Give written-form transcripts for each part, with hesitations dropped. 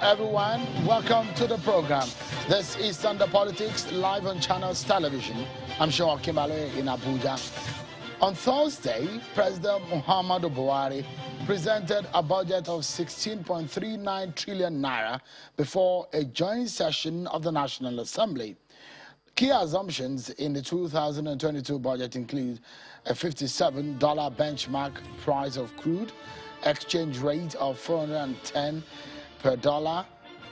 everyone. Welcome to the program. This is Under Politics, live on Channels Television. I'm Sean Kimbale in Abuja. On Thursday, President Muhammadu Buhari presented a budget of 16.39 trillion naira before a joint session of the National Assembly. Key assumptions in the 2022 budget include a $57 benchmark price of crude, exchange rate of 410 per dollar,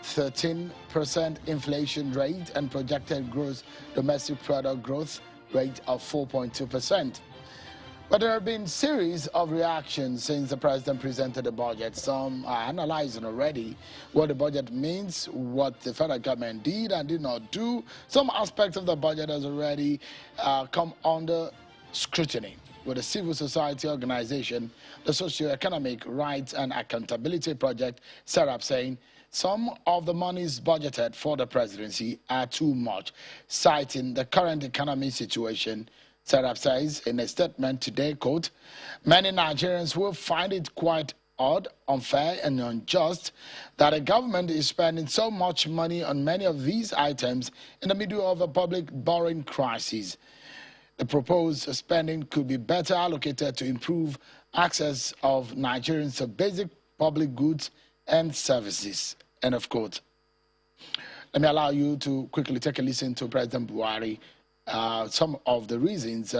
13% inflation rate, and projected gross domestic product growth rate of 4.2%. But there have been a series of reactions since the president presented the budget. Some are analyzing already what the budget means, what the federal government did and did not do. Some aspects of the budget has already come under scrutiny, with the civil society organization, the Socio-Economic Rights and Accountability Project, SERAP, saying some of the monies budgeted for the presidency are too much, citing the current economic situation. SERAP says in a statement today, quote, "Many Nigerians will find it quite odd, unfair and unjust that a government is spending so much money on many of these items in the middle of a public borrowing crisis. The proposed spending could be better allocated to improve access of Nigerians to basic public goods and services." End of quote. Let me allow you to quickly take a listen to President Buhari, some of the reasons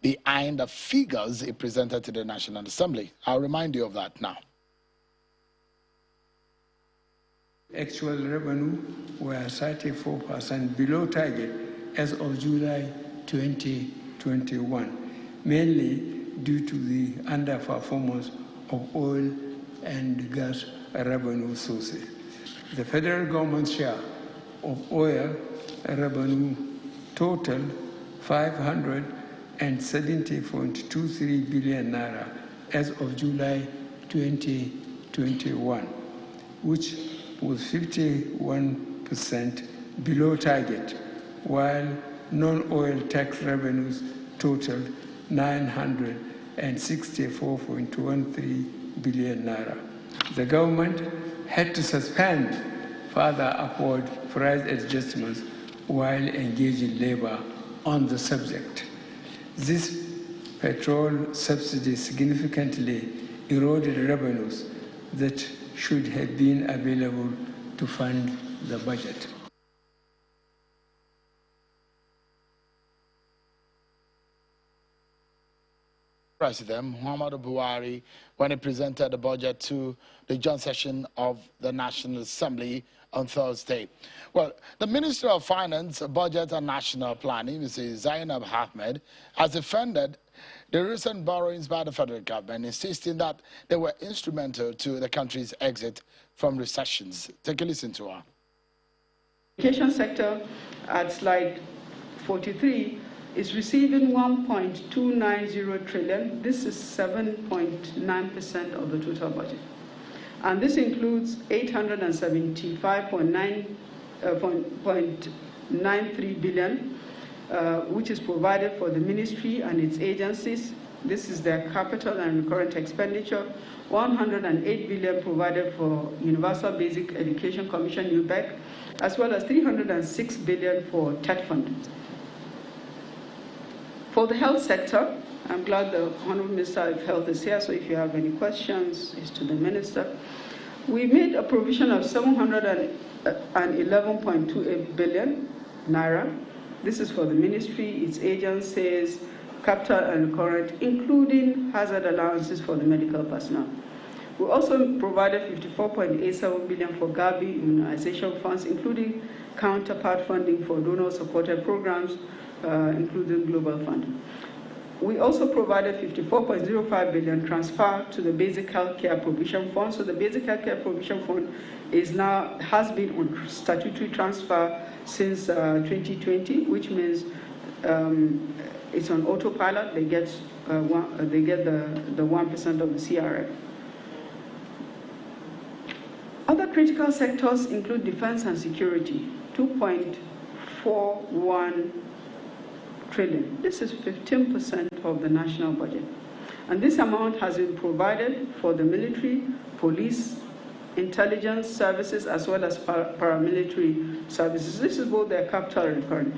behind the figures he presented to the National Assembly. I'll remind you of that now. Actual revenue were 34% below target as of July 2021, mainly due to the underperformance of oil and gas revenue sources. The federal government's share of oil revenue totaled 570.23 billion naira as of July 2021, which was 51% below target, while non-oil tax revenues totaled 964.13 billion naira. The government had to suspend further upward price adjustments while engaging labor on the subject. This petrol subsidy significantly eroded revenues that should have been available to fund the budget. President Muhammadu Buhari, when he presented the budget to the joint session of the National Assembly on Thursday. Well, the Minister of Finance, Budget and National Planning, Mrs. Zainab Ahmed, has defended the recent borrowings by the federal government, insisting that they were instrumental to the country's exit from recessions. Take a listen to her. Education sector at slide 43 is receiving 1.290 trillion. This is 7.9% of the total budget. And this includes 875.93 billion, which is provided for the ministry and its agencies. This is their capital and recurrent expenditure. 108 billion provided for Universal Basic Education Commission, UBEC, as well as 306 billion for TET Fund. For the health sector, I'm glad the Honorable Minister of Health is here, so if you have any questions, it's to the Minister. We made a provision of 711.28 billion naira. This is for the ministry, its agencies, capital and recurrent, including hazard allowances for the medical personnel. We also provided 54.87 billion for Gavi immunization funds, including counterpart funding for donor-supported programs, including Global Fund. We also provided 54.05 billion transfer to the Basic Healthcare Provision Fund. So the Basic Healthcare Provision Fund has been on statutory transfer since 2020, which means it's on autopilot. They get the 1% of the CRF. Other critical sectors include defense and security, 2.41 trillion. This is 15% of the national budget. And this amount has been provided for the military, police, intelligence services, as well as paramilitary services. This is both their capital and recurring.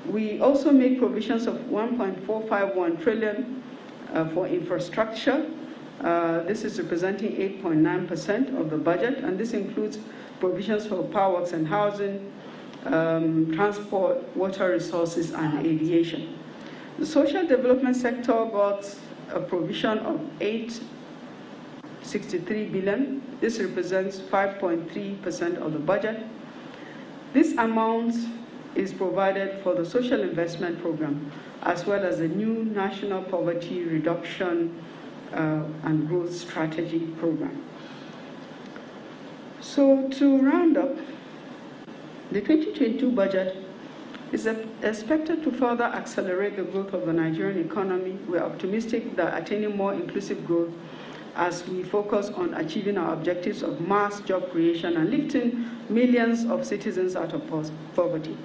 We also make provisions of 1.451 trillion for infrastructure. This is representing 8.9% of the budget, and this includes provisions for power works and housing, transport, water resources, and aviation. The social development sector got a provision of 863 billion. This represents 5.3% of the budget. This amount is provided for the social investment program, as well as the new national poverty reduction and growth strategy program. So to round up, the 2022 budget is expected to further accelerate the growth of the Nigerian economy. We're optimistic that attaining more inclusive growth as we focus on achieving our objectives of mass job creation and lifting millions of citizens out of poverty.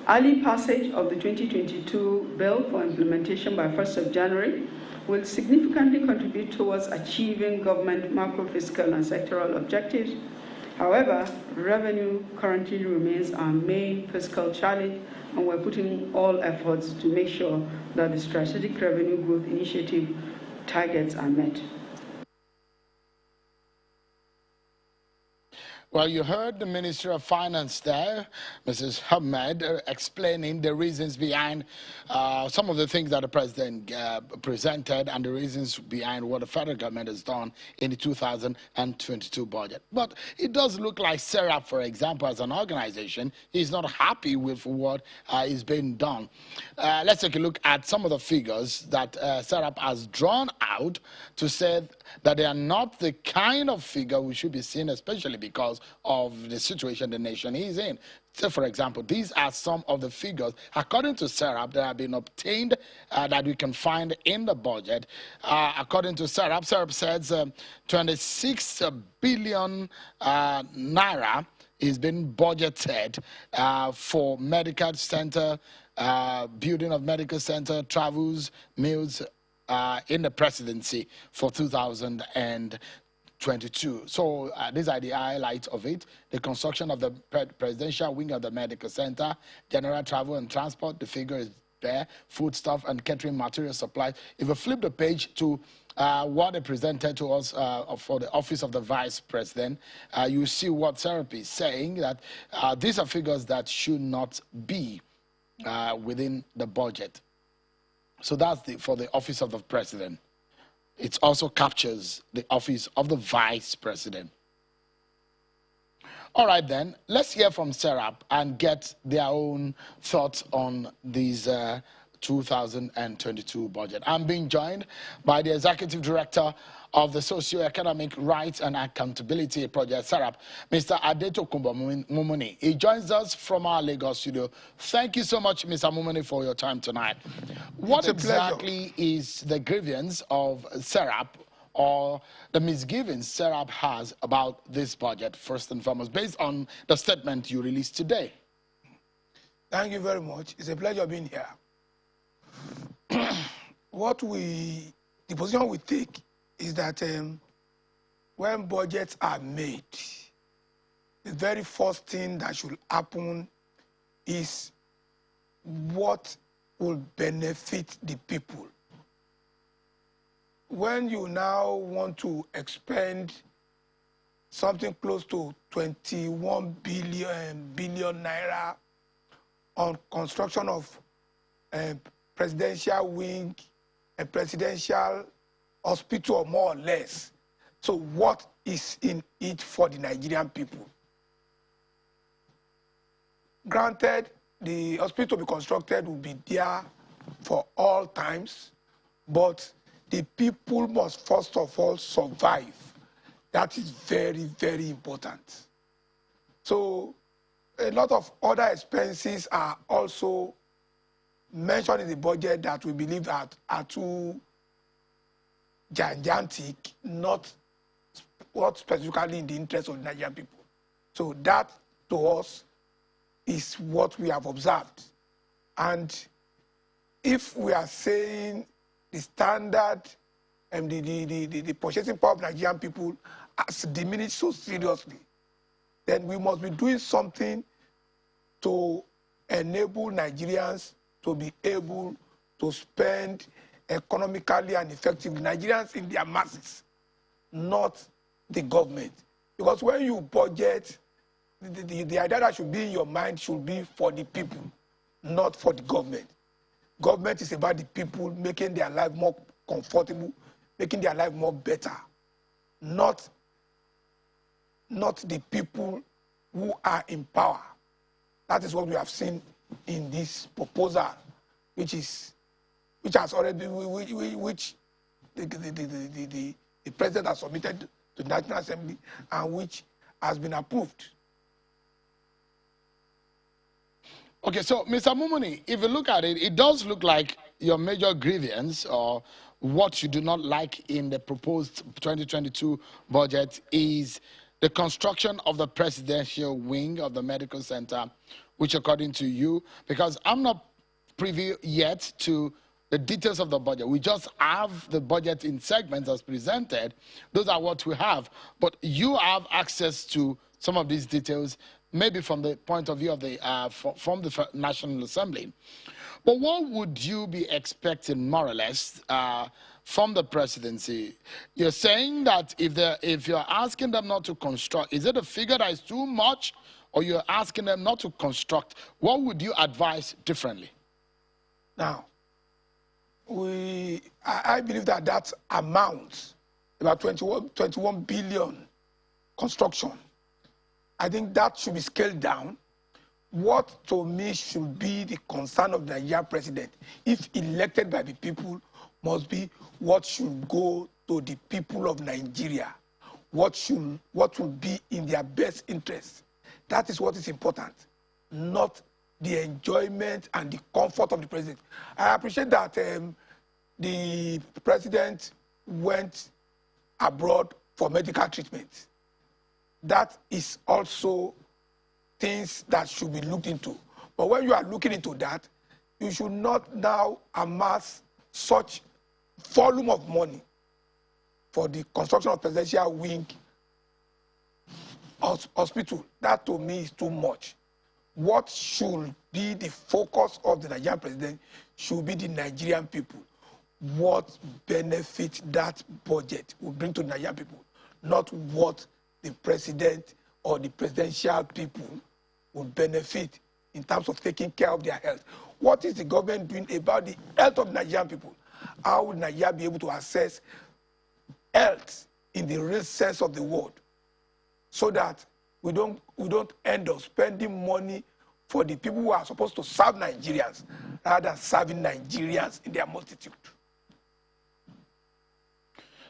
Early passage of the 2022 bill for implementation by 1st of January will significantly contribute towards achieving government macro-fiscal and sectoral objectives. However, revenue currently remains our main fiscal challenge, and we're putting all efforts to make sure that the strategic revenue growth initiative targets are met. Well, you heard the Minister of Finance there, Mrs. Ahmed, explaining the reasons behind some of the things that the President presented and the reasons behind what the federal government has done in the 2022 budget. But it does look like SERAP, for example, as an organization, is not happy with what is being done. Let's take a look at some of the figures that SERAP has drawn out to say that they are not the kind of figure we should be seeing, especially because of the situation the nation is in. So, for example, these are some of the figures, according to SERAP, that have been obtained that we can find in the budget. According to SERAP, SERAP says 26 billion naira is being budgeted for medical center, building of medical center, travels, meals in the presidency for 2022. So these are the highlights of it. The construction of the presidential wing of the medical center, general travel and transport, the figure is there, foodstuff and catering material supplies. If you flip the page to what they presented to us for the office of the vice president, you see what SERAP is saying, that these are figures that should not be within the budget. So that's for the office of the president. It also captures the office of the vice president. All right, then, let's hear from SERAP and get their own thoughts on these 2022 budget. I'm being joined by the Executive Director of the Socio-Economic Rights and Accountability Project, SERAP, Mr. Adetokunbo Mumuni. He joins us from our Lagos studio. Thank you so much, Mr. Mumuni, for your time tonight. What exactly is the grievance of SERAP, or the misgivings SERAP has about this budget, first and foremost, based on the statement you released today? Thank you very much. It's a pleasure being here. The position we take is that when budgets are made, the very first thing that should happen is what will benefit the people. When you now want to expend something close to 21 billion naira on construction of a presidential wing, a presidential hospital, more or less. So what is in it for the Nigerian people? Granted, the hospital to be constructed will be there for all times, but the people must first of all survive. That is very, very important. So a lot of other expenses are also mentioned in the budget that we believe that are too gigantic, not specifically in the interest of the Nigerian people. So that, to us, is what we have observed. And if we are saying the standard and the purchasing power of Nigerian people has diminished so seriously, then we must be doing something to enable Nigerians to be able to spend economically and effectively. Nigerians in their masses, not the government. Because when you budget, the idea that should be in your mind should be for the people, not for the government. Government is about the people making their life more comfortable, making their life more better, not the people who are in power. That is what we have seen in this proposal, which has already which the president has submitted to the National Assembly and which has been approved. Okay, so Mr. Mumuni, if you look at it, it does look like your major grievance or what you do not like in the proposed 2022 budget is the construction of the presidential wing of the medical center, which according to you, because I'm not privy yet to the details of the budget. We just have the budget in segments as presented. Those are what we have. But you have access to some of these details, maybe from the point of view of the from the National Assembly. But what would you be expecting, more or less, from the presidency? You're saying that if you're asking them not to construct, is it a figure that is too much, or you're asking them not to construct? What would you advise differently? Now, I believe that amount, about 21 billion construction, I think that should be scaled down. What to me should be the concern of the Nigerian president, if elected by the people, must be what should go to the people of Nigeria. What will be in their best interest. That is what is important, not the enjoyment and the comfort of the president. I appreciate that the president went abroad for medical treatment. That is also things that should be looked into. But when you are looking into that, you should not now amass such volume of money for the construction of presidential wing hospital. That to me is too much. What should be the focus of the Nigerian president should be the Nigerian people. What benefit that budget will bring to the Nigerian people, not what the president or the presidential people will benefit in terms of taking care of their health. What is the government doing about the health of Nigerian people? How will Nigeria be able to access health in the real sense of the word, so that we don't end up spending money for the people who are supposed to serve Nigerians rather than serving Nigerians in their multitude?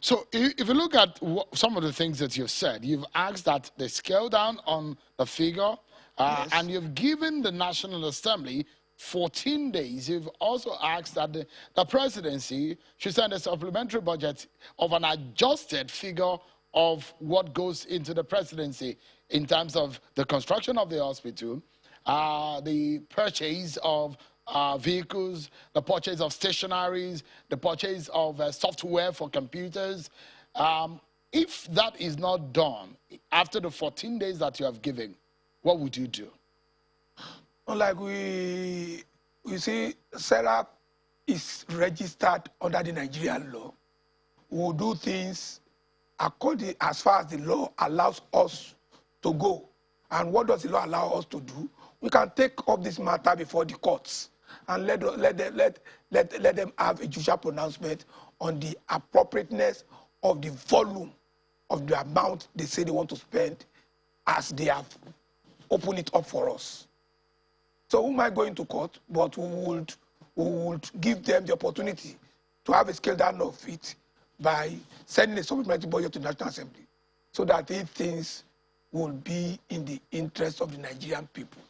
So if you look at some of the things that you've said, you've asked that they scale down on the figure, Yes. and you've given the National Assembly 14 days. You've also asked that the presidency should send a supplementary budget of an adjusted figure of what goes into the presidency in terms of the construction of the hospital, the purchase of vehicles, the purchase of stationaries, the purchase of software for computers. If that is not done after the 14 days that you have given, what would you do? Like we see, Sarah is registered under the Nigerian law. We will do things according as far as the law allows us to go. And what does the law allow us to do? We can take up this matter before the courts and let them have a judicial pronouncement on the appropriateness of the volume of the amount they say they want to spend, as they have opened it up for us. So we might go into court, but we would give them the opportunity to have a scale down of it by sending a supplementary budget to the National Assembly, so that these things will be in the interest of the Nigerian people.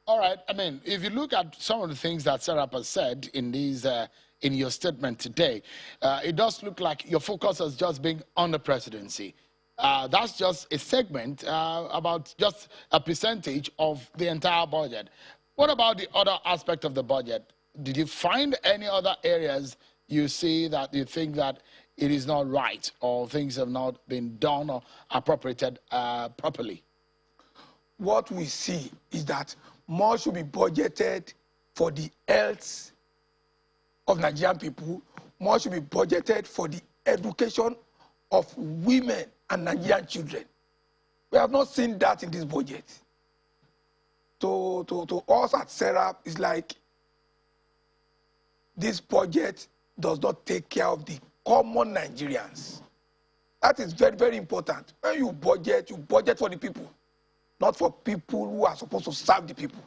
All right. I mean, if you look at some of the things that Serap has said in these, in your statement today, it does look like your focus has just been on the presidency. That's just a segment about just a percentage of the entire budget. What about the other aspect of the budget? Did you find any other areas you see that you think that it is not right or things have not been done or appropriated properly? What we see is that more should be budgeted for the health of Nigerian people, more should be budgeted for the education of women and Nigerian children. We have not seen that in this budget. To us at Serap, it's like this budget does not take care of the common Nigerians. That is very, very important. When you budget for the people, not for people who are supposed to serve the people.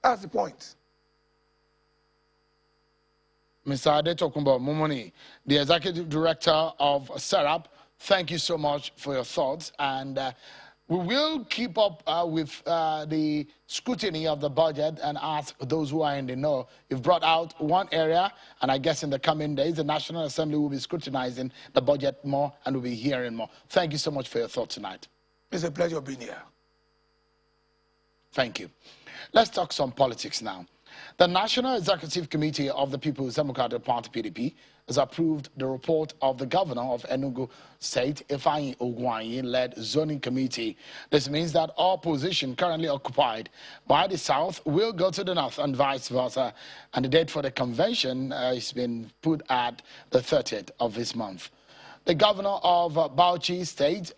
That's the point. Mr. Adetokunbo Mumoni, the Executive Director of Serap, thank you so much for your thoughts. And we will keep up with the scrutiny of the budget and ask those who are in the know. You've brought out one area, and I guess in the coming days, the National Assembly will be scrutinizing the budget more and we'll be hearing more. Thank you so much for your thoughts tonight. It's a pleasure being here. Thank you. Let's talk some politics now. The National Executive Committee of the People's Democratic Party, PDP, has approved the report of the governor of Enugu State, Ifeanyi Ogwuanyi-led zoning committee. This means that all positions currently occupied by the South will go to the North and vice versa. And the date for the convention has been put at the 30th of this month. The governor of Bauchi State,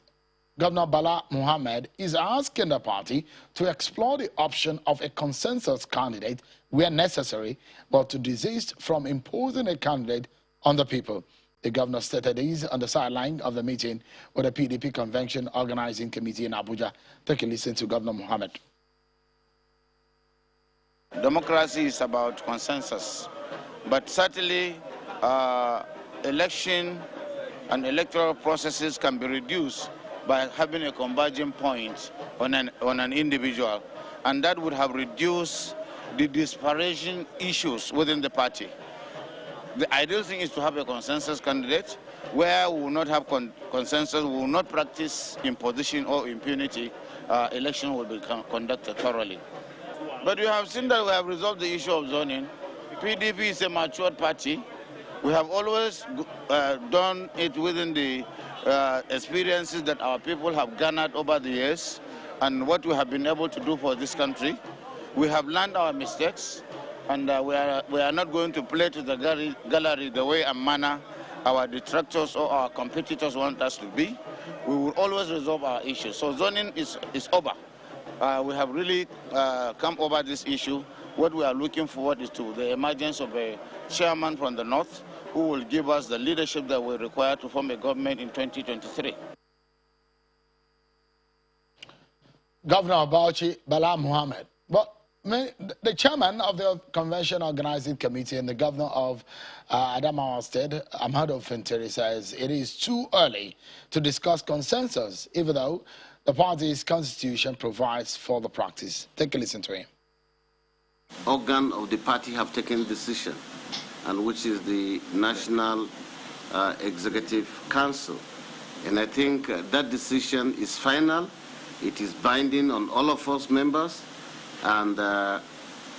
Governor Bala Muhammad, is asking the party to explore the option of a consensus candidate where necessary, but to desist from imposing a candidate on the people. The governor stated this on the sideline of the meeting with the PDP Convention Organizing Committee in Abuja. Take a listen to Governor Muhammad. Democracy is about consensus, but certainly election and electoral processes can be reduced by having a converging point on an individual, and that would have reduced the disparaging issues within the party. The ideal thing is to have a consensus candidate where we will not have consensus, we will not practice imposition or impunity. Election will be conducted thoroughly. But we have seen that we have resolved the issue of zoning. PDP is a matured party. We have always done it within the experiences that our people have garnered over the years and what we have been able to do for this country. We have learned our mistakes, and we are not going to play to the gallery the way and manner our detractors or our competitors want us to be. We will always resolve our issues. So zoning is over. We have really come over this issue. What we are looking forward is to the emergence of a chairman from the North who will give us the leadership that we require to form a government in 2023. Governor of Bauchi, Bala Muhammad. But the chairman of the Convention Organizing Committee and the governor of Adamawa State, Amado Fintiri, says it is too early to discuss consensus, even though the party's constitution provides for the practice. Take a listen to him. Organ of the party have taken decision, and which is the National Executive Council. And I think that decision is final. It is binding on all of us members, and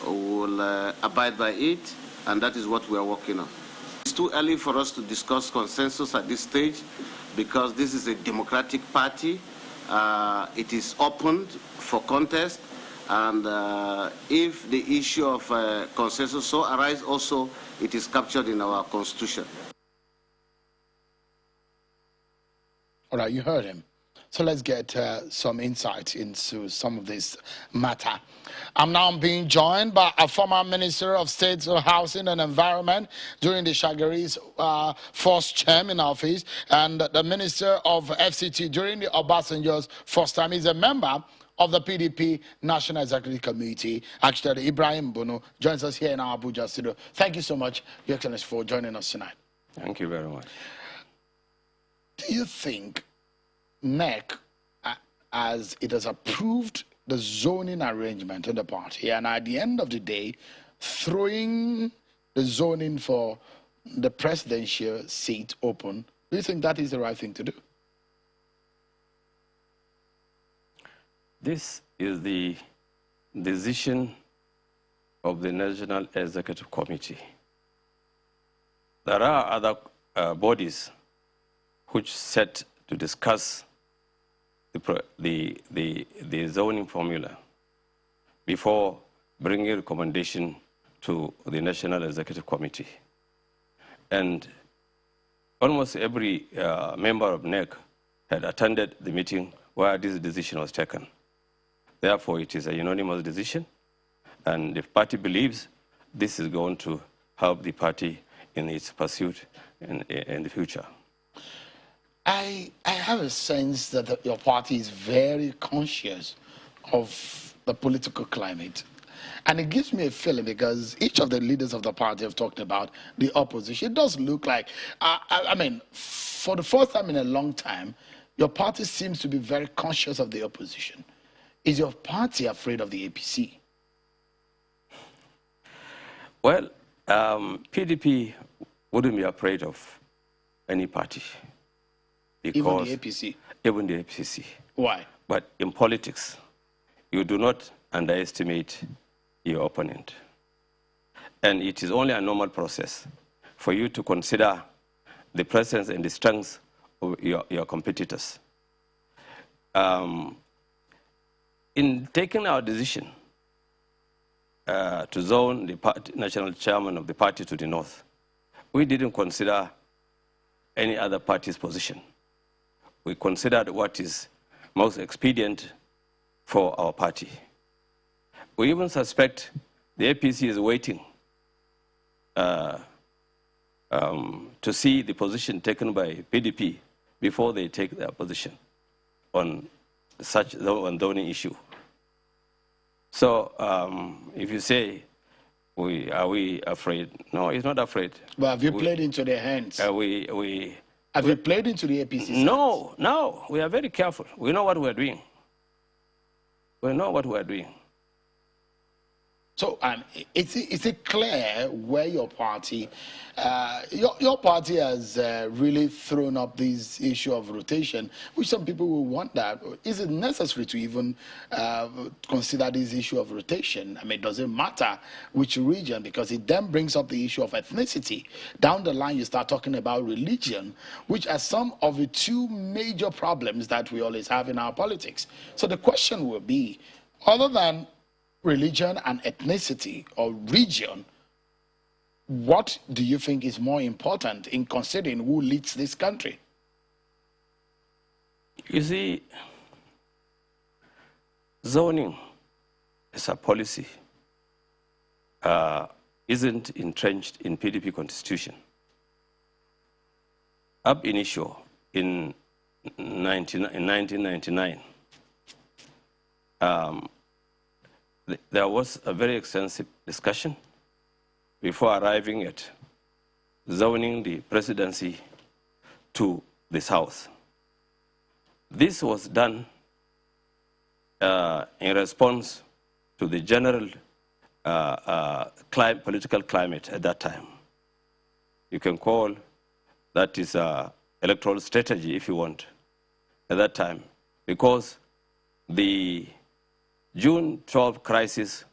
will abide by it, and that is what we are working on. It's too early for us to discuss consensus at this stage because this is a democratic party. It is opened for contest, and if the issue of consensus so arises also, it is captured in our constitution. All right, you heard him. So let's get some insight into some of this matter. I'm now being joined by a former Minister of State for Housing and Environment during the Shagari's first term in office, and the Minister of FCT during the Obasanjo's first time. He's a member of the PDP National Executive Committee. Actually, Ibrahim Bono joins us here in our Abuja studio. Thank you so much, Your Excellency, for joining us tonight. Thank you very much. Do you think NEC, as it has approved the zoning arrangement in the party, and at the end of the day, throwing the zoning for the presidential seat open, do you think that is the right thing to do? This is the decision of the National Executive Committee. There are other bodies which set to discuss the zoning formula before bringing recommendation to the National Executive Committee. And almost every member of NEC had attended the meeting where this decision was taken. Therefore, it is a unanimous decision, and the party believes this is going to help the party in its pursuit in the future. I have a sense that your party is very conscious of the political climate. And it gives me a feeling, because each of the leaders of the party have talked about the opposition. It does look like, I mean, for the first time in a long time, your party seems to be very conscious of the opposition. Is your party afraid of the APC? Well, PDP wouldn't be afraid of any party. Even the APC? Even the APC. Why? But in politics, you do not underestimate your opponent. And it is only a normal process for you to consider the presence and the strengths of your competitors. In taking our decision to zone the national chairman of the party to the north, we didn't consider any other party's position. We considered what is most expedient for our party. We even suspect the APC is waiting to see the position taken by PDP before they take their position on such zoning issue. So if you say, are we afraid? No, it's not afraid. But have you played into their hands? Have you played into the APC's hands? No, we are very careful. We know what we're doing. We know what we're doing. So is it clear where your party, your party has really thrown up this issue of rotation, which some people will wonder, is it necessary to even consider this issue of rotation? I mean, does it matter which region? Because it then brings up the issue of ethnicity. Down the line, you start talking about religion, which are some of the two major problems that we always have in our politics. So the question will be, other than religion and ethnicity or region, what do you think is more important in considering who leads this country? You see, zoning as a policy isn't entrenched in PDP constitution. Ab initio in 1999, there was a very extensive discussion before arriving at zoning the presidency to the south. This was done in response to the general political climate at that time. You can call that is electoral strategy if you want at that time, because the June 12 crisis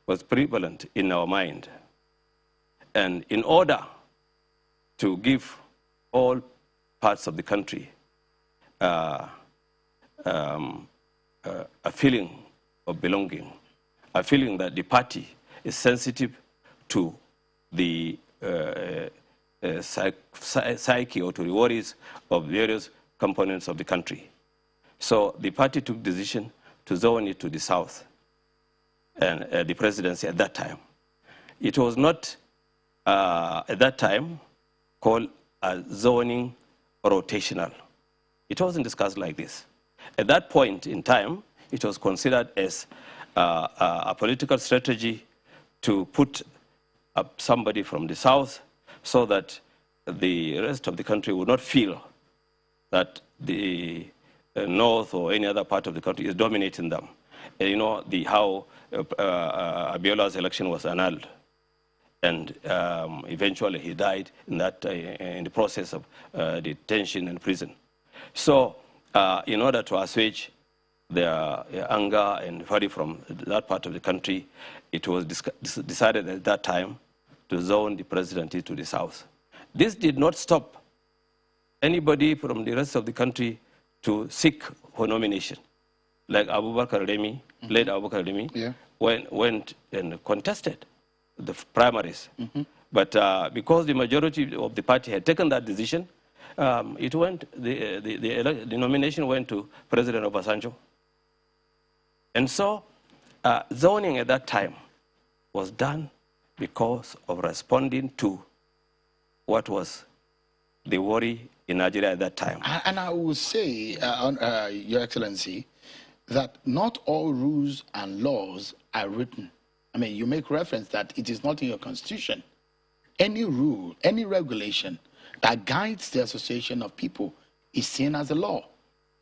was prevalent in our mind. And in order to give all parts of the country a feeling of belonging, a feeling that the party is sensitive to the psyche or to the worries of various components of the country. So the party took decision to zone it to the south and the presidency at that time. It was not at that time called a zoning rotational. It wasn't discussed like this. At that point in time, it was considered as a political strategy to put up somebody from the south so that the rest of the country would not feel that the north or any other part of the country is dominating them. And you know how Abiola's election was annulled, and eventually he died in that in the process of detention and prison. So in order to assuage their anger and worry from that part of the country, it was decided at that time to zone the presidency to the south. This did not stop anybody from the rest of the country to seek for nomination. Like Abubakar Remi, late Abubakar Remi, went and contested the primaries. But because the majority of the party had taken that decision, it went, the nomination went to President Obasanjo. And so zoning at that time was done because of responding to what was the worry in Nigeria at that time. And I will say, Your Excellency, that not all rules and laws are written. I mean, you make reference that it is not in your constitution. Any rule, any regulation that guides the association of people is seen as a law.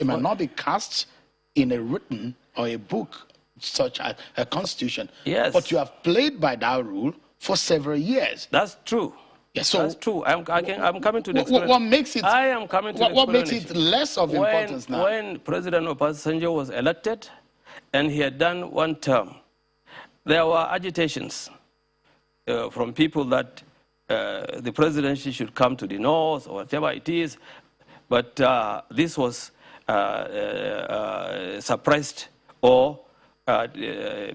It might not be cast in a written or a book such as a constitution. Yes. But you have played by that rule for several years. That's true. Yes, so that's true. I'm coming to the explanation. What makes it? I am coming to what makes it less of importance now? When President Obasanjo was elected, and he had done one term, there were agitations from people that the presidency should come to the north or whatever it is, but this was suppressed, or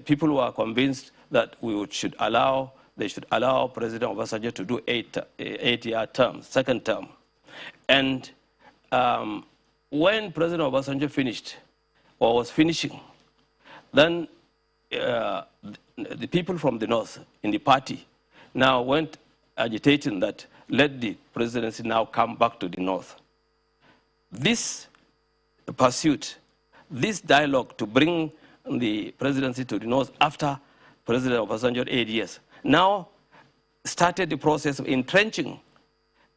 people were convinced that they should allow President Obasanjo to do eight-year terms, second term. And when President Obasanjo finished, or was finishing, then the people from the north in the party now went agitating that let the presidency now come back to the north. This pursuit, this dialogue to bring the presidency to the north after President Obasanjo 8 years, now started the process of entrenching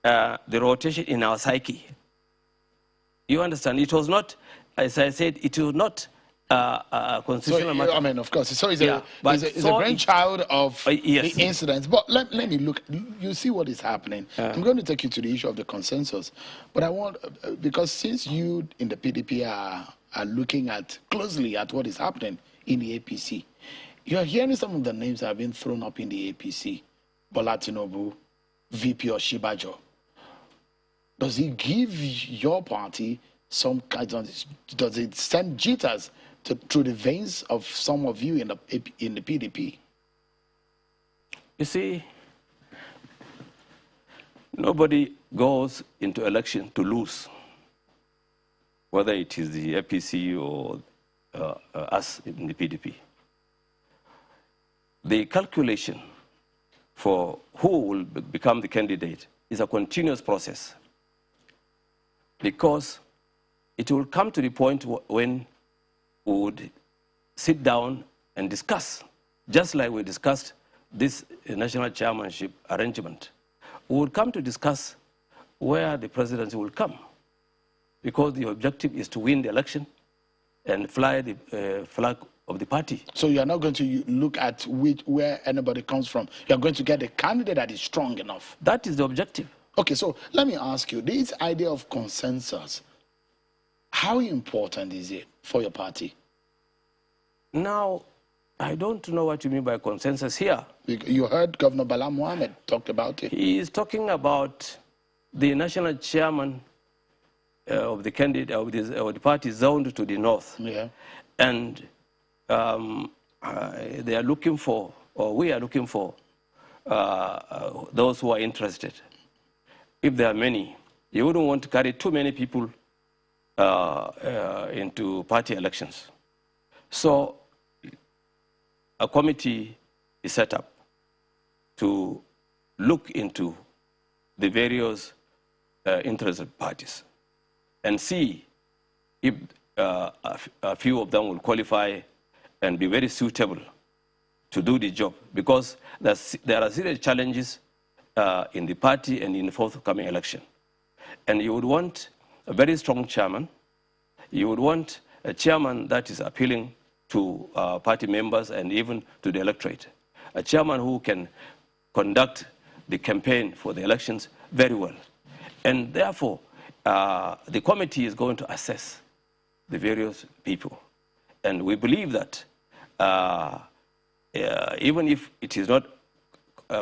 the rotation in our psyche. You understand? It was not, as I said, it was not constitutional matter. I mean, of course. So it's a brainchild of the incidents. But let me look. You see what is happening. I'm going to take you to the issue of the consensus. But I want, because since you in the PDP are looking closely at what is happening in the APC, you're hearing some of the names that have been thrown up in the APC. Bola Tinubu, VP Oshibajo. Does it give your party some kind of, does it send jitters through the veins of some of you in the PDP? You see, nobody goes into election to lose, whether it is the APC or us in the PDP. The calculation for who will become the candidate is a continuous process, because it will come to the point when we would sit down and discuss, just like we discussed this national chairmanship arrangement. We would come to discuss where the presidency will come, because the objective is to win the election and fly the flag of the party. So you are not going to look at where anybody comes from. You are going to get a candidate that is strong enough. That is the objective. Okay, so let me ask you, this idea of consensus, how important is it for your party? Now, I don't know what you mean by consensus here. You heard Governor Bala Mohammed talk about it. He is talking about the national chairman of the candidate of the party zoned to the north. Yeah. And they are looking for, or we are looking for, those who are interested. If there are many, you wouldn't want to carry too many people into party elections. So a committee is set up to look into the various interested parties and see if a few of them will qualify and be very suitable to do the job, because there are serious challenges in the party and in the forthcoming election. And you would want a very strong chairman. You would want a chairman that is appealing to party members and even to the electorate. A chairman who can conduct the campaign for the elections very well. And therefore, the committee is going to assess the various people. And we believe that even if it is not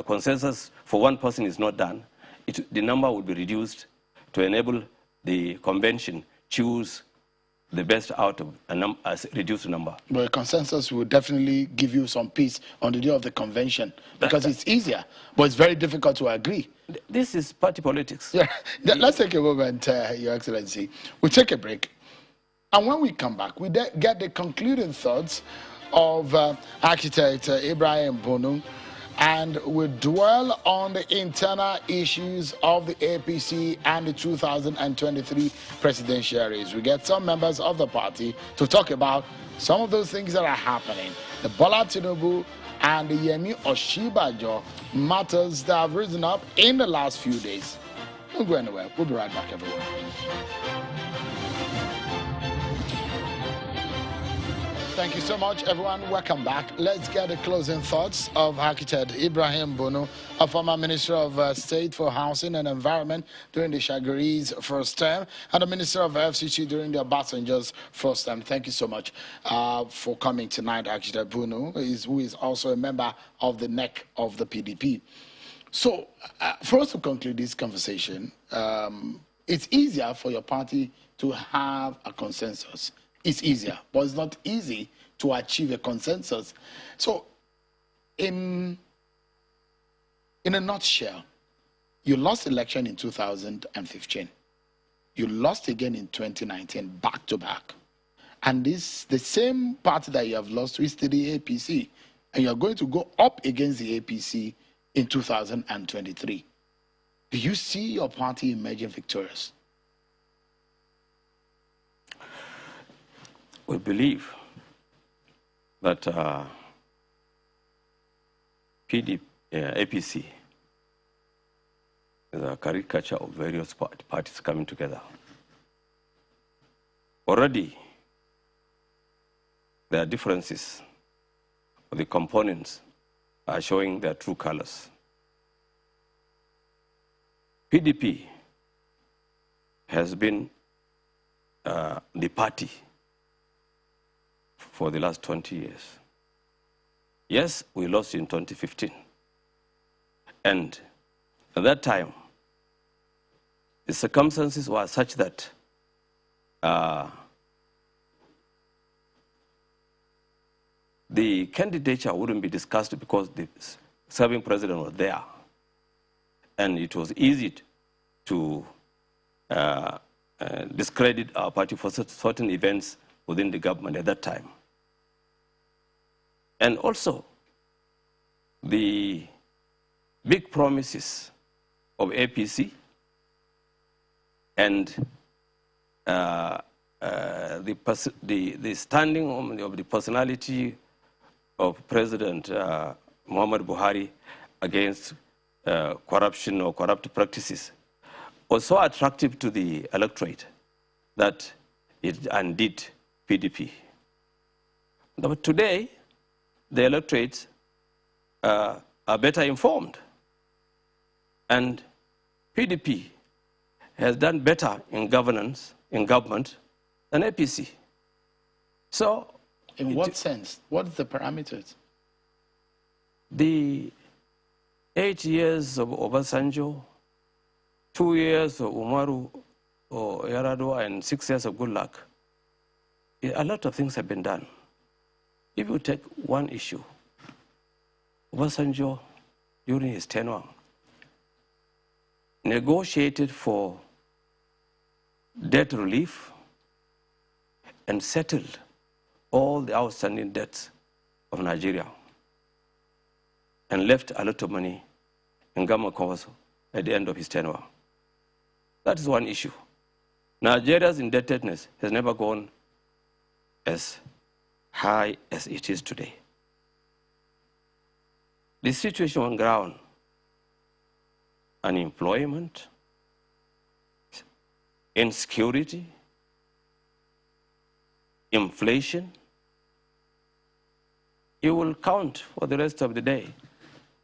consensus for one person is not done, the number would be reduced to enable the convention choose the best out of a reduced number. But a consensus will definitely give you some peace on the day of the convention because it's easier, but it's very difficult to agree. This is party politics. Yeah. Let's take a moment, Your Excellency. We'll take a break. And when we come back, we get the concluding thoughts of architect Ibrahim Bono, and we dwell on the internal issues of the APC and the 2023 presidential race. We get some members of the party to talk about some of those things that are happening. The Bola Tinubu and the Yemi Oshibajo matters that have risen up in the last few days. Don't go anywhere. We'll be right back, everyone. Thank you so much, everyone. Welcome back. Let's get the closing thoughts of architect Ibrahim Bono, a former Minister of State for Housing and Environment during the Shagari's first term, and a Minister of FCT during the Obasanjo's first term. Thank you so much for coming tonight, architect Bono, who is also a member of the NEC of the PDP. So, for us to conclude this conversation, it's easier for your party to have a consensus. It's easier, but it's not easy to achieve a consensus. So, in a nutshell, you lost election in 2015. You lost again in 2019, back to back. And the same party that you have lost is to the APC. And you're going to go up against the APC in 2023. Do you see your party emerging victorious? We believe that APC is a caricature of various parties coming together. Already, there are differences. The components are showing their true colors. PDP has been the party for the last 20 years. Yes, we lost in 2015. And at that time, the circumstances were such that the candidature wouldn't be discussed because the serving president was there. And it was easy to discredit our party for certain events within the government at that time. And also, the big promises of APC and the standing of the personality of President Muhammad Buhari against corruption or corrupt practices was so attractive to the electorate that it undid PDP. But today, the electorates are better informed. And PDP has done better in governance, in government, than APC. So, in what sense? What are the parameters? The 8 years of Obasanjo, 2 years of Umaru or Yar'Adua, and 6 years of Goodluck, a lot of things have been done. If you take one issue, Obasanjo, during his tenure, negotiated for debt relief and settled all the outstanding debts of Nigeria and left a lot of money in government coffers at the end of his tenure. That is one issue. Nigeria's indebtedness has never gone as high as it is today. The situation on ground, unemployment, insecurity, inflation, you will count for the rest of the day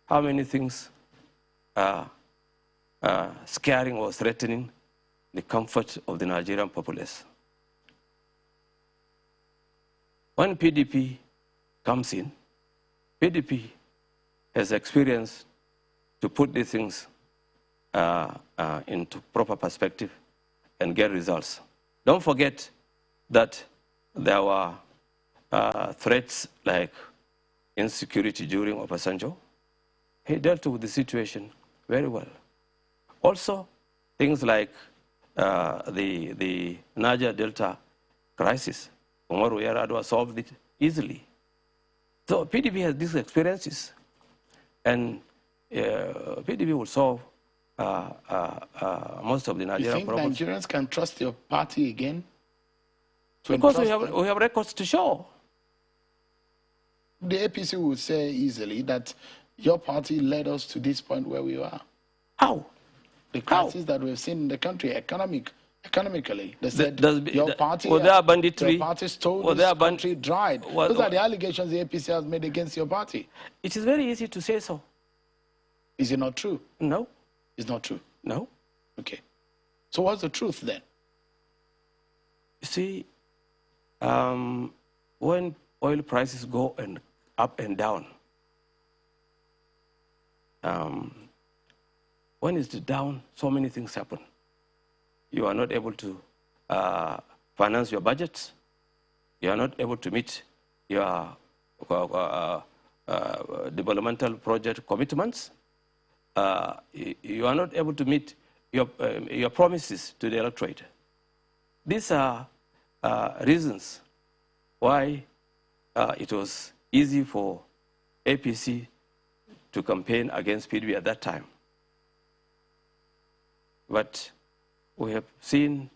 how many things are scaring or threatening the comfort of the Nigerian populace. When PDP comes in, PDP has experience to put these things into proper perspective and get results. Don't forget that there were threats like insecurity during Obasanjo. He dealt with the situation very well. Also, things like the Niger Delta crisis, Umaru Yar'Adua solved it easily. So PDP has these experiences, and PDP will solve most of the Nigerian problems. You think Nigerians can trust your party again? Because we have records to show. The APC would say easily that your party led us to this point where we are. How? The crisis that we've seen in the country, economically, they said your party, banditry, your party stole this country dried. Those are the allegations the APC has made against your party. It is very easy to say so. Is it not true? No. It's not true? No. Okay. So what's the truth then? You see, when oil prices go up and down, when it's down, so many things happen. You are not able to finance your budgets. You are not able to meet your developmental project commitments. You are not able to meet your promises to the electorate. These are reasons why it was easy for APC to campaign against PDP at that time. But we have seen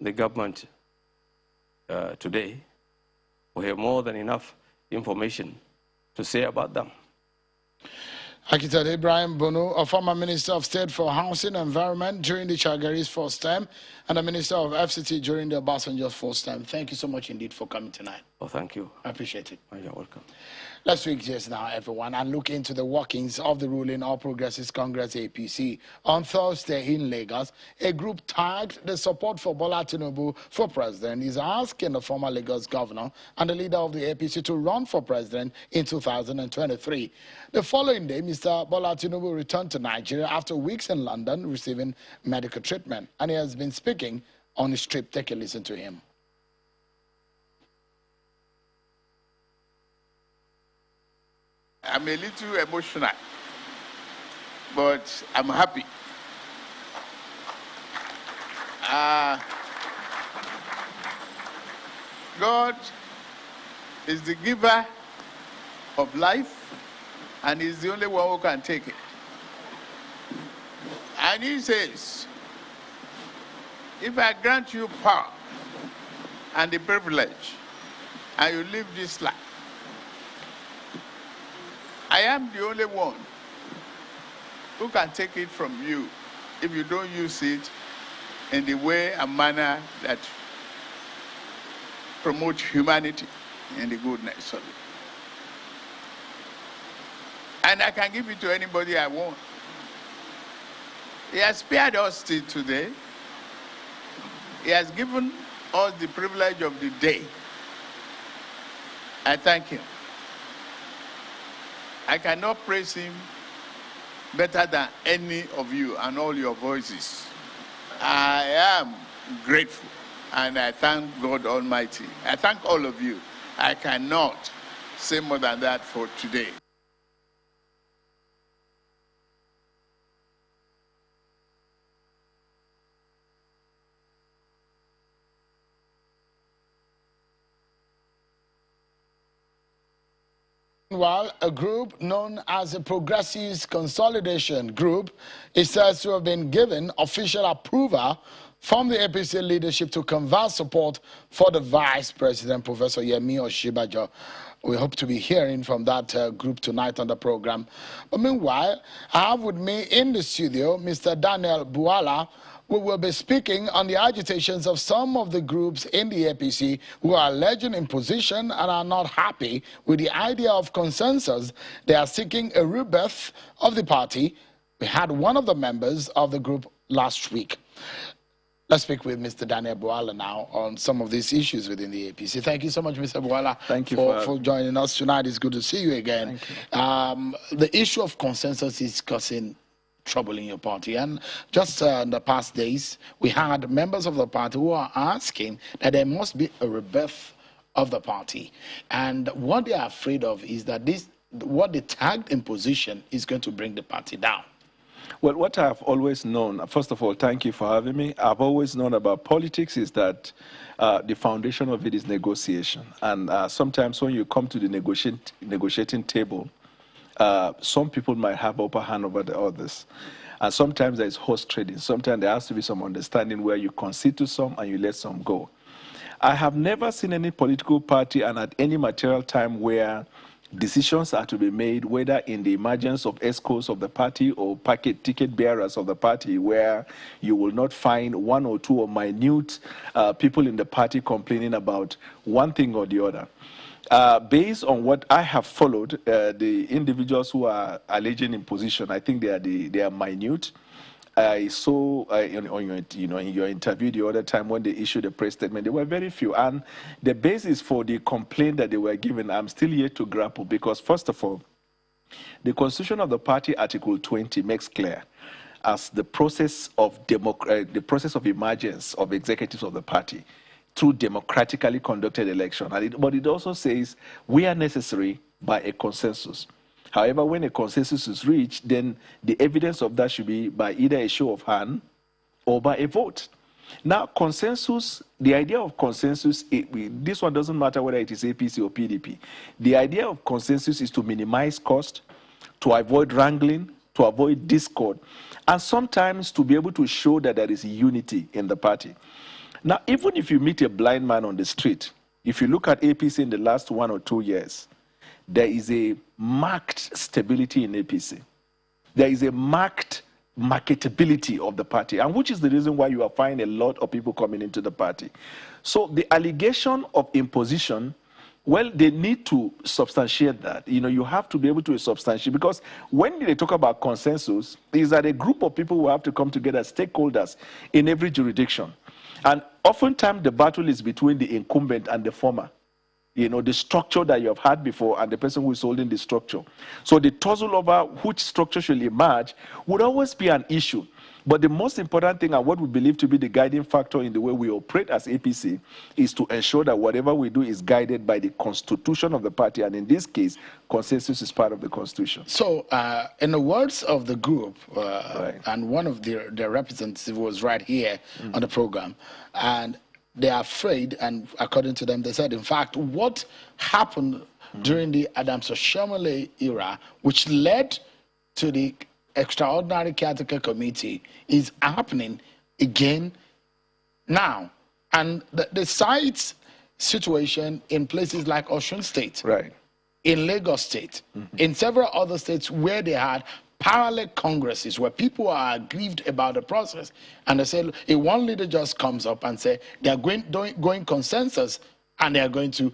the government today. We have more than enough information to say about them. Architect Ibrahim Bono, a former Minister of State for Housing and Environment during the Chagari's first term, and a Minister of FCT during the Obasanjo's first term. Thank you so much indeed for coming tonight. Oh, thank you. I appreciate it. Oh, you're welcome. Let's switch gears now, everyone, and look into the workings of the ruling All Progressives Congress APC. On Thursday in Lagos, a group tagged the support for Bola Tinubu for president is asking the former Lagos governor and the leader of the APC to run for president in 2023. The following day, Mr. Bola Tinubu returned to Nigeria after weeks in London receiving medical treatment, and he has been speaking on his trip. Take a listen to him. I'm a little emotional, but I'm happy. God is the giver of life, and He's the only one who can take it. And He says, if I grant you power and the privilege, and you live this life, I am the only one who can take it from you if you don't use it in the way and manner that promotes humanity and the goodness of it. And I can give it to anybody I want. He has spared us till today. He has given us the privilege of the day. I thank Him. I cannot praise Him better than any of you and all your voices. I am grateful, and I thank God Almighty. I thank all of you. I cannot say more than that for today. While a group known as the Progressives Consolidation Group is said to have been given official approval from the APC leadership to convert support for the Vice President, Professor Yemi Osinbajo. We hope to be hearing from that group tonight on the program. But meanwhile, I have with me in the studio Mr. Daniel Buala, who will be speaking on the agitations of some of the groups in the APC who are alleging imposition and are not happy with the idea of consensus. They are seeking a rebirth of the party. We had one of the members of the group last week. Let's speak with Mr. Daniel Buala now on some of these issues within the APC. Thank you so much, Mr. Buala, for joining us tonight. It's good to see you again. Thank you. The issue of consensus is causing troubling your party. And just in the past days, we had members of the party who are asking that there must be a rebirth of the party. And what they are afraid of is that what they tagged imposition is going to bring the party down. Well, what I've always known, first of all, thank you for having me. I've always known about politics is that the foundation of it is negotiation. And sometimes when you come to the negotiating table, some people might have upper hand over the others. And sometimes there's horse trading. Sometimes there has to be some understanding where you concede to some and you let some go. I have never seen any political party and at any material time where decisions are to be made, whether in the emergence of ESCOs of the party or ticket bearers of the party, where you will not find one or two of minute people in the party complaining about one thing or the other. Based on what I have followed, the individuals who are alleging imposition, I think they are minute. I saw in your interview the other time when they issued a press statement, there were very few. And the basis for the complaint that they were given, I'm still yet to grapple, because first of all, the Constitution of the party, Article 20, makes clear as the process of emergence of executives of the party through democratically conducted election. But it also says we are necessary by a consensus. However, when a consensus is reached, then the evidence of that should be by either a show of hand or by a vote. Now, consensus, the idea of consensus, this one doesn't matter whether it is APC or PDP. The idea of consensus is to minimize cost, to avoid wrangling, to avoid discord, and sometimes to be able to show that there is unity in the party. Now, even if you meet a blind man on the street, if you look at APC in the last 1 or 2 years, there is a marked stability in APC. There is a marked marketability of the party, and which is the reason why you are finding a lot of people coming into the party. So the allegation of imposition, well, they need to substantiate that. You have to be able to substantiate, because when they talk about consensus, is that a group of people who have to come together, stakeholders in every jurisdiction. And oftentimes the battle is between the incumbent and the former. The structure that you have had before and the person who is holding the structure. So the tussle over which structure should emerge would always be an issue. But the most important thing, and what we believe to be the guiding factor in the way we operate as APC, is to ensure that whatever we do is guided by the constitution of the party. And in this case, consensus is part of the constitution. So in the words of the group, right, and one of their representatives was right here on the program, and they are afraid, and according to them, they said, in fact, what happened during the Adams Oshomole era, which led to the Extraordinary Caretaker Committee, is happening again now. And the sites situation in places like Osun State, right, in Lagos State, in several other states where they had parallel congresses where people are aggrieved about the process, and they say, if one leader just comes up and say they are going consensus, and they are going to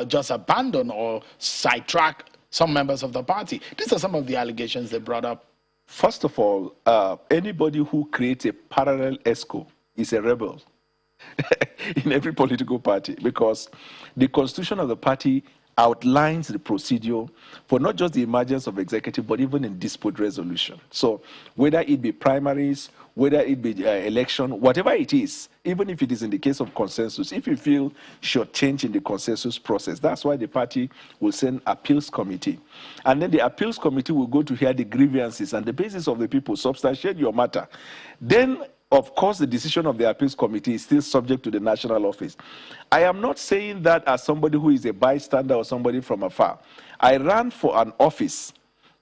just abandon or sidetrack some members of the party. These are some of the allegations they brought up. First of all, anybody who creates a parallel ESCO is a rebel in every political party, because the constitution of the party outlines the procedure for not just the emergence of executive, but even in dispute resolution. So whether it be primaries, whether it be election, whatever it is, even if it is in the case of consensus, if you feel shortchanged in the consensus process, that's why the party will send appeals committee. And then the appeals committee will go to hear the grievances and the basis of the people, substantiate your matter. Then, of course, the decision of the appeals committee is still subject to the national office. I am not saying that as somebody who is a bystander or somebody from afar. I ran for an office,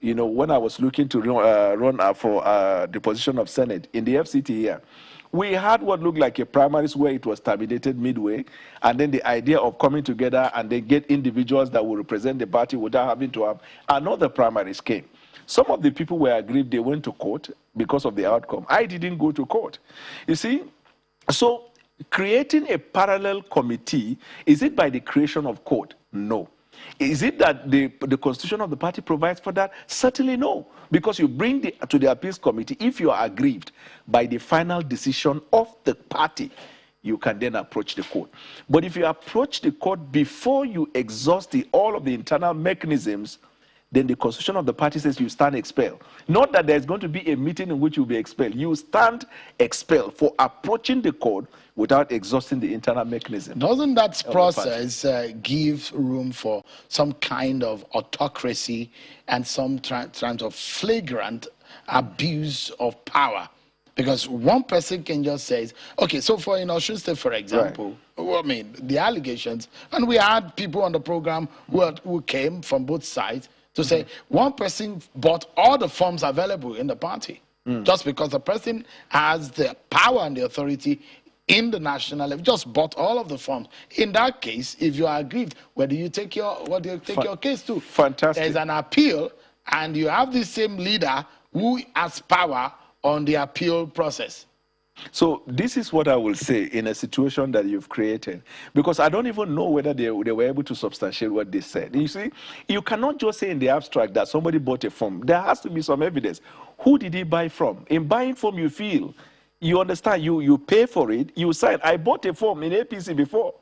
when I was looking to run for the position of Senate in the FCT here. We had what looked like a primaries where it was terminated midway, and then the idea of coming together and then get individuals that will represent the party without having to have another primaries came. Some of the people were aggrieved, they went to court because of the outcome. I didn't go to court. You see, so creating a parallel committee, is it by the creation of court? No. Is it that the constitution of the party provides for that? Certainly no. Because you bring to the appeals committee, if you are aggrieved by the final decision of the party, you can then approach the court. But if you approach the court before you exhaust all of the internal mechanisms, then the constitution of the party says you stand expelled. Not that there's going to be a meeting in which you'll be expelled. You stand expelled for approaching the court without exhausting the internal mechanism. Doesn't that process give room for some kind of autocracy and some kind of flagrant abuse of power? Because one person can just say, okay, so for in Osun State, for example, well, I mean, the allegations, and we had people on the program who came from both sides to say one person bought all the forms available in the party just because the person has the power and the authority in the national level, just bought all of the forms. In that case, if you are aggrieved, where do you take your case to? Fantastic. There's an appeal, and you have the same leader who has power on the appeal process. So this is what I will say in a situation that you've created, because I don't even know whether they were able to substantiate what they said. You see, you cannot just say in the abstract that somebody bought a form. There has to be some evidence. Who did he buy from? In buying form, you feel, you understand, you pay for it, you sign. I bought a form in APC before.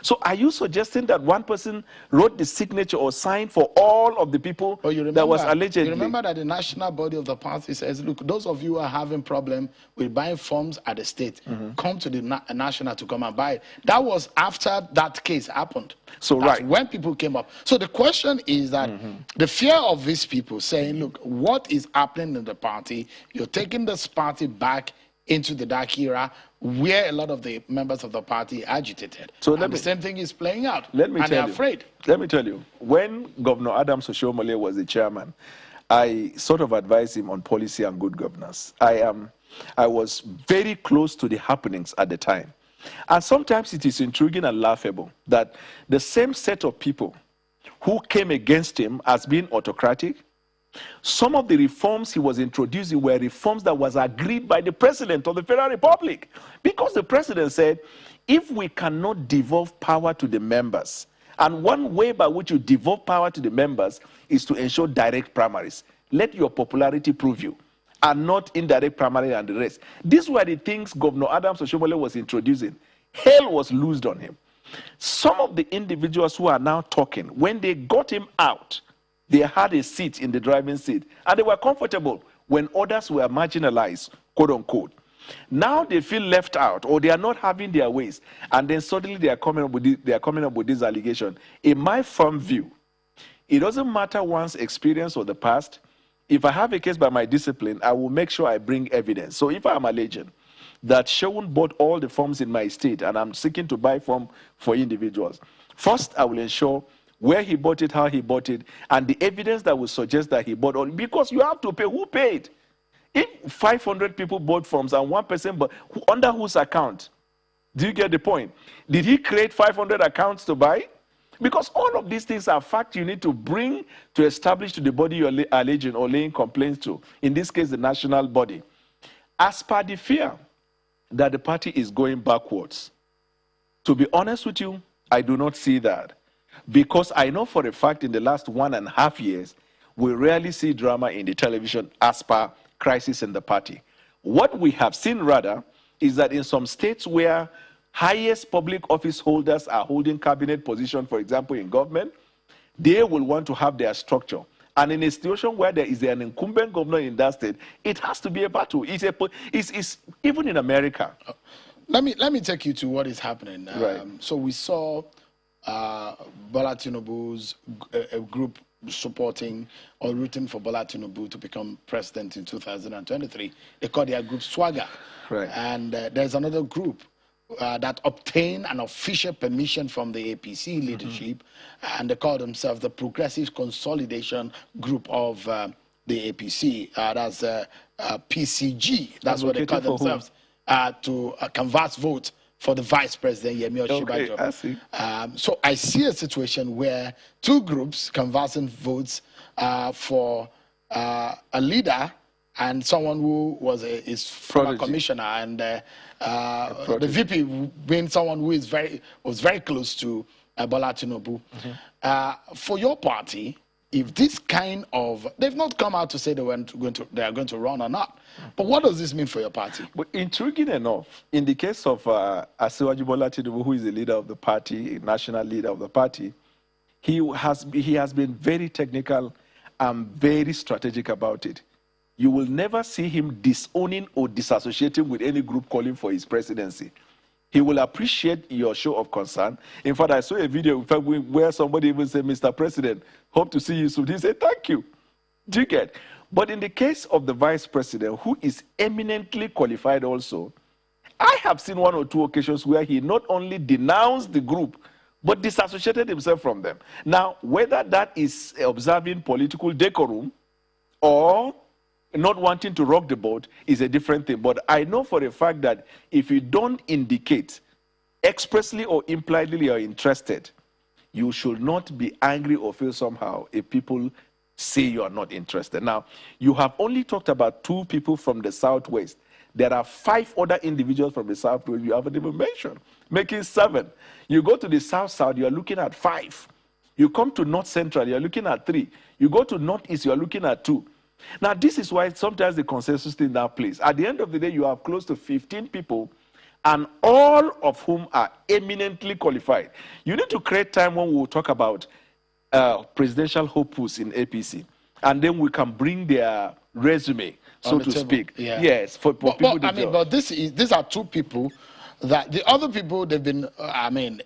So are you suggesting that one person wrote the signature or signed for all of the people that was allegedly? You remember that the national body of the party says, look, those of you who are having problem with buying forms at the state, come to the national to come and buy it. That was after that case happened. So that's when people came up. So the question is that the fear of these people saying, look, what is happening in the party? You're taking this party back into the dark era where a lot of the members of the party agitated. So the same thing is playing out. Let me and they're afraid. Let me tell you, when Governor Adams Oshiomhole was the chairman, I sort of advised him on policy and good governance. I was very close to the happenings at the time. And sometimes it is intriguing and laughable that the same set of people who came against him as being autocratic, some of the reforms he was introducing were reforms that was agreed by the president of the Federal Republic. Because the president said, if we cannot devolve power to the members, and one way by which you devolve power to the members is to ensure direct primaries. Let your popularity prove you, and not indirect primary and the rest. These were the things Governor Adams Oshiomhole was introducing. Hell was loosed on him. Some of the individuals who are now talking, when they got him out, they had a seat in the driving seat, and they were comfortable when others were marginalized, quote unquote. Now they feel left out, or they are not having their ways, and then suddenly they are coming up with this allegation. In my firm view, it doesn't matter one's experience or the past. If I have a case by my discipline, I will make sure I bring evidence. So if I am alleging that Shegun bought all the forms in my state, and I'm seeking to buy form for individuals, first I will ensure where he bought it, how he bought it, and the evidence that will suggest that he bought all, because you have to pay. Who paid? If 500 people bought forms and one person bought, under whose account? Do you get the point? Did he create 500 accounts to buy? Because all of these things are facts you need to bring to establish to the body you're alleging or laying complaints to, in this case, the national body. As per the fear that the party is going backwards, to be honest with you, I do not see that. Because I know for a fact in the last 1.5 years, we rarely see drama in the television as per crisis in the party. What we have seen rather is that in some states where highest public office holders are holding cabinet position, for example, in government, they will want to have their structure. And in a situation where there is an incumbent governor in that state, it has to be a battle. It's even in America. Let me take you to what is happening. So we saw Bola Tinubu's group supporting or rooting for Bola Tinubu to become president in 2023. They call their group Swagger. And there's another group that obtained an official permission from the APC leadership, and they call themselves the Progressive Consolidation Group of the APC. That's PCG. That's what they call themselves, to canvass votes for the vice president, Yemi Osinbajo. I see. So I see a situation where two groups canvassing votes for a leader and someone who was his former commissioner, and the VP being someone who is was very close to Bola Tinubu. For your party, if this kind of, they've not come out to say they are going to run or not, but what does this mean for your party? But intriguing enough, in the case of Asiwaju Bola Tinubu, who is the leader of the party, national leader of the party, he has been very technical am very strategic about it. You will never see him disowning or disassociating with any group calling for his presidency. He will appreciate your show of concern. In fact, I saw a video where somebody even said, Mr. President, hope to see you soon. He said, thank you. Do you get? But in the case of the vice president, who is eminently qualified also, I have seen one or two occasions where he not only denounced the group, but disassociated himself from them. Now, whether that is observing political decorum or not wanting to rock the boat is a different thing. But I know for a fact that if you don't indicate expressly or impliedly you are interested, you should not be angry or feel somehow if people say you are not interested. Now, you have only talked about 2 people from the Southwest. There are 5 other individuals from the Southwest you haven't even mentioned, making 7. You go to the South-South, you are looking at 5. You come to North Central, you are looking at 3. You go to Northeast, you are looking at 2. Now, this is why sometimes the consensus in that place. At the end of the day, you have close to 15 people, and all of whom are eminently qualified. You need to create time when we will talk about presidential hopefuls in APC, and then we can bring their resume, so to speak. Yeah. Yes, for people to judge. But these are 2 people that the other people, they've been,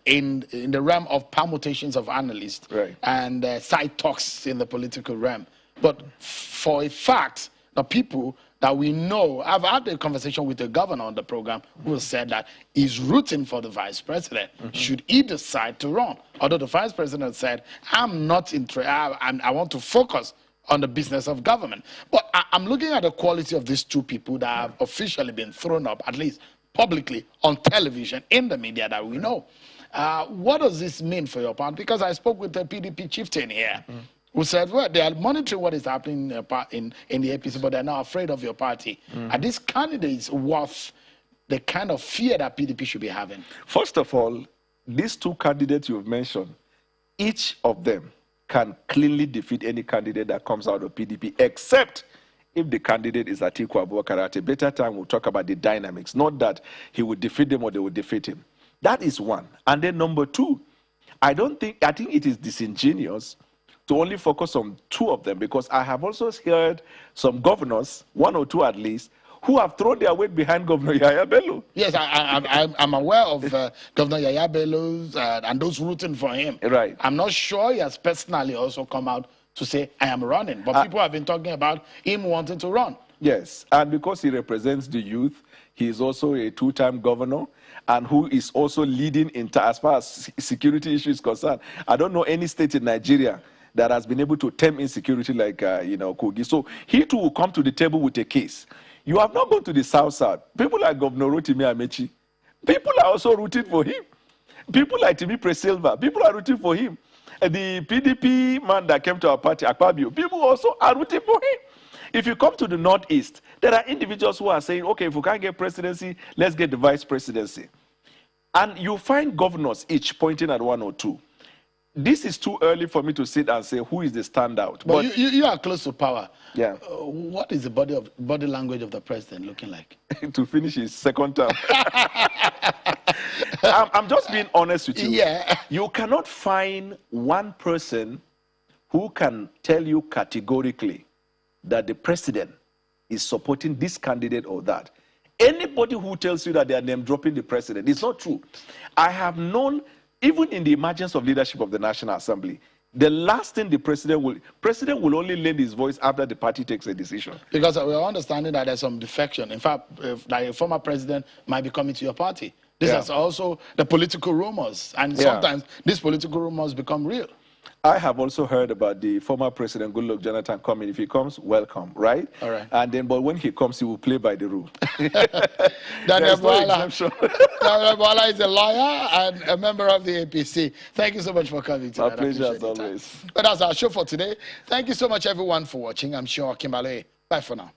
in the realm of permutations of analysts, right, and side talks in the political realm. But for a fact, the people that we know, I've had a conversation with the governor on the program who said that he's rooting for the vice president. Should he decide to run? Although the vice president said, I'm not interested, I want to focus on the business of government. But I'm looking at the quality of these 2 people that have officially been thrown up, at least publicly, on television, in the media that we know. What does this mean for your party? Because I spoke with the PDP chieftain here, who said, well, they are monitoring what is happening in the APC, but they're not afraid of your party. Are these candidates worth the kind of fear that PDP should be having? First of all, these 2 candidates you've mentioned, each of them can cleanly defeat any candidate that comes out of PDP, except if the candidate is Atiku Abubakar. At a better time, we'll talk about the dynamics, not that he would defeat them or they would defeat him. That is one. And then number 2, I think it is disingenuous to only focus on 2 of them, because I have also heard some governors, 1 or 2 at least, who have thrown their weight behind Governor Yahya Bello. Yes, I'm aware of Governor Yahya Bello and those rooting for him. Right. I'm not sure he has personally also come out to say, I am running. But people have been talking about him wanting to run. Yes, and because he represents the youth, he is also a 2-time governor, and who is also leading as far as security issues concerned. I don't know any state in Nigeria that has been able to tame insecurity like, Kogi. So he too will come to the table with a case. You have not gone to the South-South. People like Governor Rotimi Amechi, people are also rooting for him. People like Timi Presilva, people are rooting for him. The PDP man that came to our party, Akpabio, people also are rooting for him. If you come to the Northeast, there are individuals who are saying, okay, if we can't get presidency, let's get the vice presidency. And you find governors each pointing at 1 or 2. This is too early for me to sit and say who is the standout. But you are close to power. Yeah. What is the body language of the president looking like? To finish his 2nd term. I'm just being honest with you. Yeah. You cannot find one person who can tell you categorically that the president is supporting this candidate or that. Anybody who tells you that they are name dropping the president, it's not true. I have known, even in the emergence of leadership of the National Assembly, the last thing the president will only lend his voice after the party takes a decision. Because we are understanding that there's some defection. In fact, like a former president might be coming to your party. This is also the political rumors. And sometimes these political rumors become real. I have also heard about the former president, Goodluck Jonathan, coming. If he comes, welcome, right? All right. And then, but when he comes, he will play by the rule. Daniel Bwala is a lawyer and a member of the APC. Thank you so much for coming today. My pleasure as always. But that's our show for today. Thank you so much, everyone, for watching. I'm sure Kimbale. Bye for now.